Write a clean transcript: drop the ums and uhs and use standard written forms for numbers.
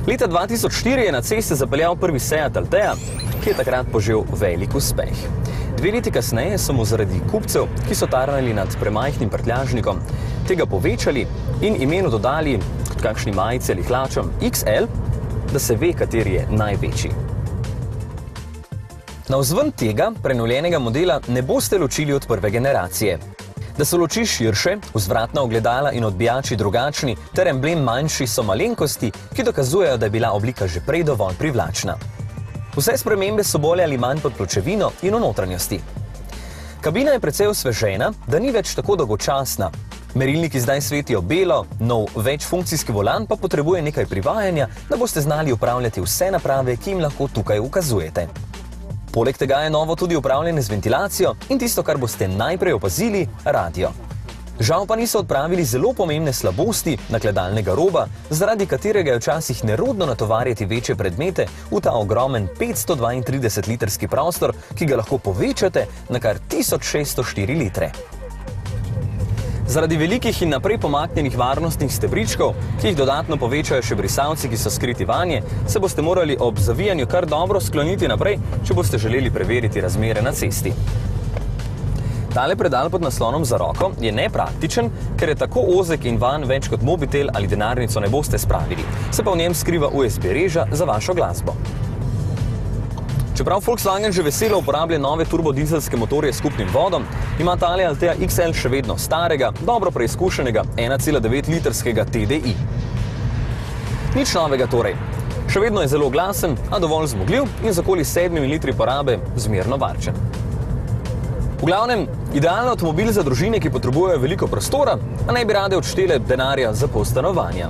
Leta 2004 je na ceste zapeljal prvi Seat Altea, ki je takrat požel velik uspeh. 2 leti kasneje so mu zaradi kupcev, ki so tarnali nad premajhnim prtljažnikom, tega povečali in imenu dodali, kot kakšni majici ali hlačam, XL, da se ve, kateri je največji. Navzven tega prenovljenega modela ne boste ločili od prve generacije. Da so luči širše, vzvratna ogledala in odbijači drugačni ter emblem manjši so malenkosti, ki dokazujejo, da je bila oblika že prej dovolj privlačna. Vse spremembe so bolj ali manj pod pločevino in v notranjosti. Kabina je precej osvežena, da ni več tako dolgočasna. Merilniki zdaj svetijo belo, nov večfunkcijski volan pa potrebuje nekaj privajanja, da boste znali upravljati vse naprave, ki jim lahko tukaj ukazujete. Poleg tega je novo tudi upravljanje z ventilacijo in tisto, kar boste najprej opazili, radio. Žal pa niso odpravili zelo pomembne slabosti nakladalnega roba, zaradi katerega je včasih nerodno natovarjati večje predmete v ta ogromen 532-litrski prostor, ki ga lahko povečate na kar 1604 litre. Zaradi velikih in naprej pomaknjenih varnostnih stebričkov, ki jih dodatno povečajo še brisalci, ki so skriti vanje, se boste morali ob zavijanju kar dobro skloniti naprej, če boste želeli preveriti razmere na cesti. Tale predal pod naslonom za roko je nepraktičen, ker je tako ozek in vanj več kot mobitel ali denarnico ne boste spravili, se pa v njem skriva USB reža za vašo glasbo. Čeprav Volkswagen že veselo uporablja nove turbodizelske motorje s skupnim vodom, ima tale Altea XL še vedno starega, dobro preizkušenega 1,9-litrskega TDI. Nič novega torej. Še vedno je zelo glasen, a dovolj zmogljiv in z okoli 7 litri porabe zmerno varčen. V glavnem, idealen avtomobil za družine, ki potrebujejo veliko prostora, a ne bi rade odštele denarja za pol stanovanja.